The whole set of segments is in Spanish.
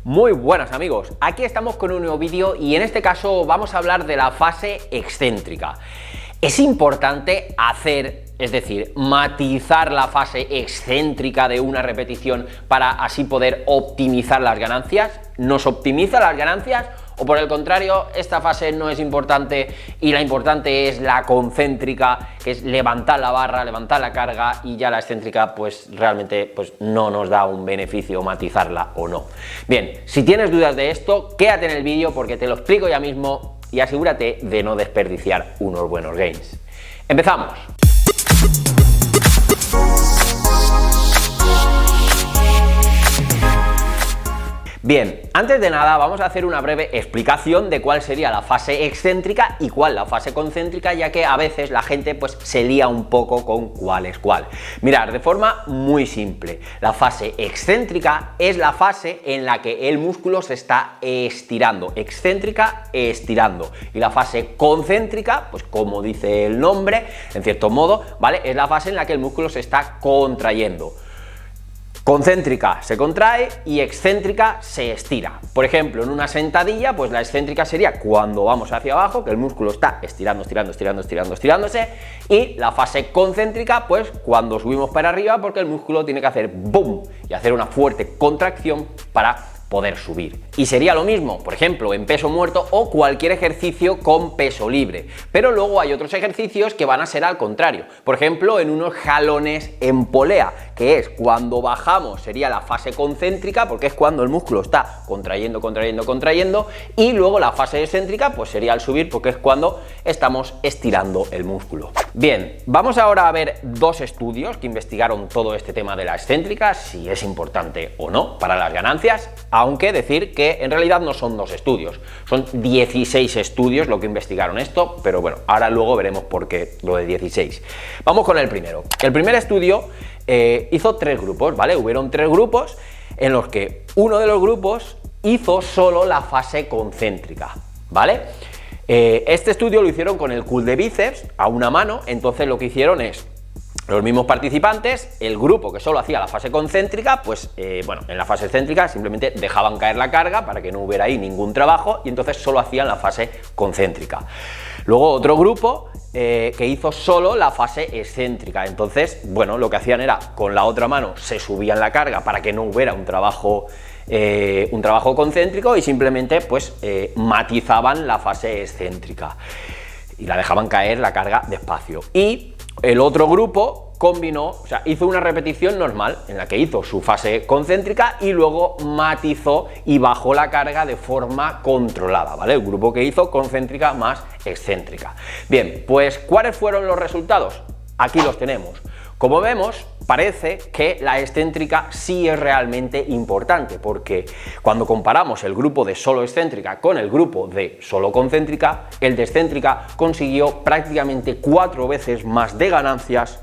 Muy buenas amigos, aquí estamos con un nuevo vídeo y en este caso vamos a hablar de la fase excéntrica. Es importante es decir, matizar la fase excéntrica de una repetición para así poder optimizar las ganancias. ¿Nos optimiza las ganancias? O por el contrario, esta fase no es importante y la importante es la concéntrica, que es levantar la barra, levantar la carga, y ya la excéntrica pues realmente no nos da un beneficio matizarla o no. Bien, si tienes dudas de esto, quédate en el vídeo porque te lo explico ya mismo y asegúrate de no desperdiciar unos buenos gains. ¡Empezamos! Bien, antes de nada vamos a hacer una breve explicación de cuál sería la fase excéntrica y cuál la fase concéntrica, ya que a veces la gente pues se lía un poco con cuál es cuál. Mirad, de forma muy simple, la fase excéntrica es la fase en la que el músculo se está estirando, excéntrica, estirando, y la fase concéntrica, pues como dice el nombre, en cierto modo, ¿vale? Es la fase en la que el músculo se está contrayendo. Concéntrica se contrae y excéntrica se estira. Por ejemplo, en una sentadilla, pues la excéntrica sería cuando vamos hacia abajo, que el músculo está estirándose, y la fase concéntrica, pues cuando subimos para arriba, porque el músculo tiene que hacer boom y hacer una fuerte contracción para poder subir. Y sería lo mismo, por ejemplo, en peso muerto o cualquier ejercicio con peso libre. Pero luego hay otros ejercicios que van a ser al contrario. Por ejemplo, en unos jalones en polea, que es cuando bajamos, sería la fase concéntrica, porque es cuando el músculo está contrayendo, y luego la fase excéntrica, pues sería al subir, porque es cuando estamos estirando el músculo. Bien, vamos ahora a ver dos estudios que investigaron todo este tema de la excéntrica, si es importante o no para las ganancias. Aunque decir que en realidad no son dos estudios, son 16 estudios lo que investigaron esto, pero bueno, ahora luego veremos por qué lo de 16. Vamos con el primero. El primer estudio hizo tres grupos, ¿vale? Hubieron tres grupos en los que uno de los grupos hizo solo la fase concéntrica, ¿vale? Este estudio lo hicieron con el curl de bíceps a una mano. Entonces lo que hicieron es, los mismos participantes, el grupo que solo hacía la fase concéntrica, pues bueno, en la fase excéntrica simplemente dejaban caer la carga para que no hubiera ahí ningún trabajo, y entonces solo hacían la fase concéntrica. Luego otro grupo que hizo solo la fase excéntrica. Entonces, bueno, lo que hacían era con la otra mano se subían la carga para que no hubiera un trabajo concéntrico, y simplemente pues matizaban la fase excéntrica y la dejaban caer la carga despacio. Y el otro grupo combinó, o sea, hizo una repetición normal en la que hizo su fase concéntrica y luego matizó y bajó la carga de forma controlada, ¿vale? El grupo que hizo concéntrica más excéntrica. Bien, pues ¿cuáles fueron los resultados? Aquí los tenemos. Como vemos, parece que la excéntrica sí es realmente importante, porque cuando comparamos el grupo de solo excéntrica con el grupo de solo concéntrica, el de excéntrica consiguió prácticamente 4 veces más de ganancias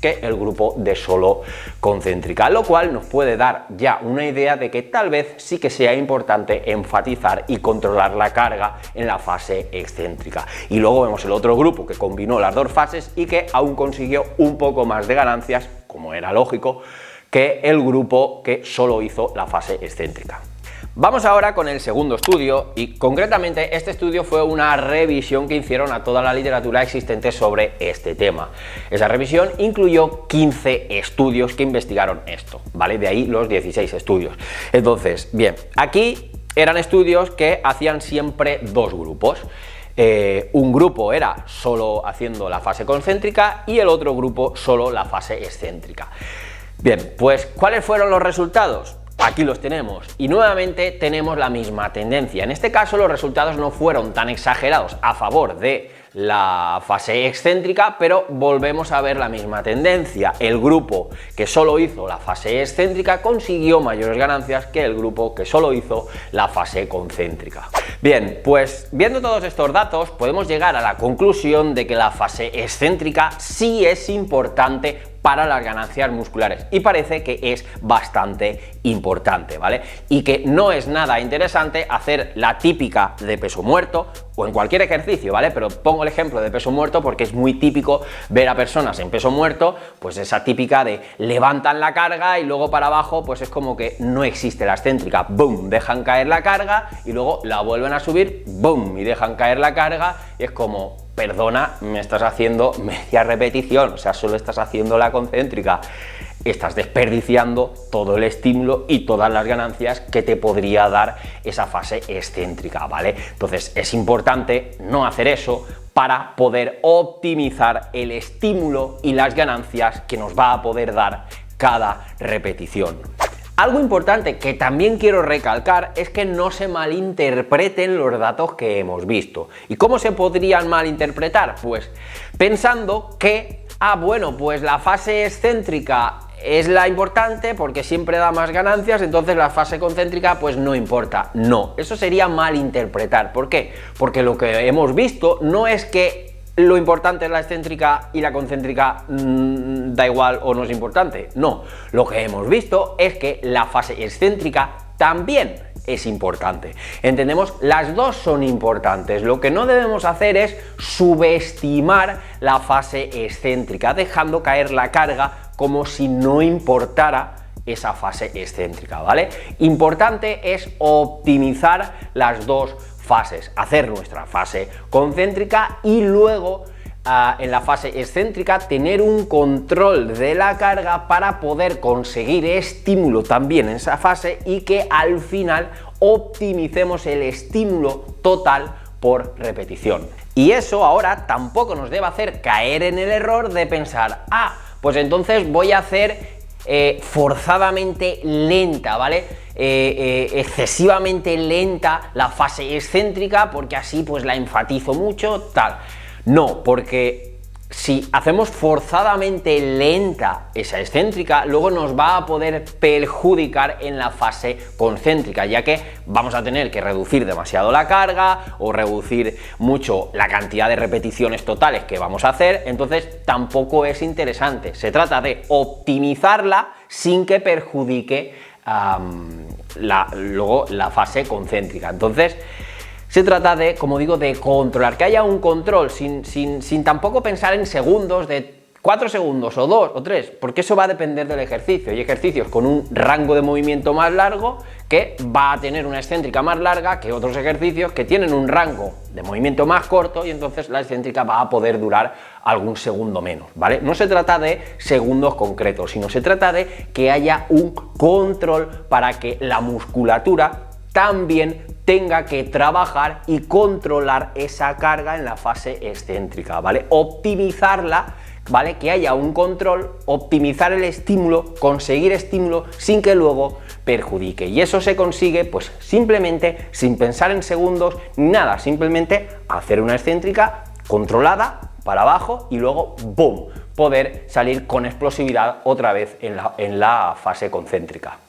que el grupo de solo concéntrica, lo cual nos puede dar ya una idea de que tal vez sí que sea importante enfatizar y controlar la carga en la fase excéntrica. Y luego vemos el otro grupo que combinó las dos fases y que aún consiguió un poco más de ganancias, como era lógico, que el grupo que solo hizo la fase excéntrica. Vamos ahora con el segundo estudio, y concretamente este estudio fue una revisión que hicieron a toda la literatura existente sobre este tema. Esa revisión incluyó 15 estudios que investigaron esto, ¿vale? De ahí los 16 estudios. Entonces, bien, aquí eran estudios que hacían siempre dos grupos. Un grupo era solo haciendo la fase concéntrica y el otro grupo solo la fase excéntrica. Bien, pues ¿cuáles fueron los resultados? Aquí los tenemos, y nuevamente tenemos la misma tendencia. En este caso los resultados no fueron tan exagerados a favor de la fase excéntrica, pero volvemos a ver la misma tendencia. El grupo que solo hizo la fase excéntrica consiguió mayores ganancias que el grupo que solo hizo la fase concéntrica. Bien, pues viendo todos estos datos podemos llegar a la conclusión de que la fase excéntrica sí es importante para las ganancias musculares, y parece que es bastante importante, ¿vale? Y que no es nada interesante hacer la típica de peso muerto o en cualquier ejercicio, ¿vale? Pero pongo el ejemplo de peso muerto porque es muy típico ver a personas en peso muerto, pues esa típica de levantan la carga y luego para abajo, pues es como que no existe la excéntrica, boom, dejan caer la carga y luego la vuelven a subir, boom, y dejan caer la carga, y es como, perdona, me estás haciendo media repetición, o sea, solo estás haciendo la concéntrica, estás desperdiciando todo el estímulo y todas las ganancias que te podría dar esa fase excéntrica, ¿vale? Entonces es importante no hacer eso para poder optimizar el estímulo y las ganancias que nos va a poder dar cada repetición. Algo importante que también quiero recalcar es que no se malinterpreten los datos que hemos visto. ¿Y cómo se podrían malinterpretar? Pues pensando que, bueno, pues la fase excéntrica es la importante porque siempre da más ganancias, entonces la fase concéntrica pues no importa. No, eso sería malinterpretar. ¿Por qué? Porque lo que hemos visto no es que lo importante es la excéntrica y la concéntrica da igual o no es importante. No, lo que hemos visto es que la fase excéntrica también es importante. Entendemos, las dos son importantes. Lo que no debemos hacer es subestimar la fase excéntrica, dejando caer la carga como si no importara esa fase excéntrica, ¿vale? Importante es optimizar las dos fases, hacer nuestra fase concéntrica y luego en la fase excéntrica tener un control de la carga para poder conseguir estímulo también en esa fase y que al final optimicemos el estímulo total por repetición. Y eso ahora tampoco nos debe hacer caer en el error de pensar, pues entonces voy a hacer forzadamente lenta, ¿vale? Excesivamente lenta la fase excéntrica porque así pues la enfatizo mucho, tal. No, porque si hacemos forzadamente lenta esa excéntrica, luego nos va a poder perjudicar en la fase concéntrica, ya que vamos a tener que reducir demasiado la carga o reducir mucho la cantidad de repeticiones totales que vamos a hacer, entonces tampoco es interesante. Se trata de optimizarla sin que perjudique luego la fase concéntrica. Entonces se trata de, como digo, de controlar, que haya un control sin tampoco pensar en segundos, de 4 segundos o 2 o 3, porque eso va a depender del ejercicio. Hay ejercicios con un rango de movimiento más largo que va a tener una excéntrica más larga que otros ejercicios que tienen un rango de movimiento más corto y entonces la excéntrica va a poder durar algún segundo menos, ¿vale? No se trata de segundos concretos, sino se trata de que haya un control para que la musculatura también tenga que trabajar y controlar esa carga en la fase excéntrica, ¿vale? Optimizarla, ¿vale? Que haya un control, optimizar el estímulo, conseguir estímulo sin que luego perjudique. Y eso se consigue pues simplemente sin pensar en segundos ni nada, simplemente hacer una excéntrica controlada para abajo y luego ¡boom!, poder salir con explosividad otra vez en la fase concéntrica.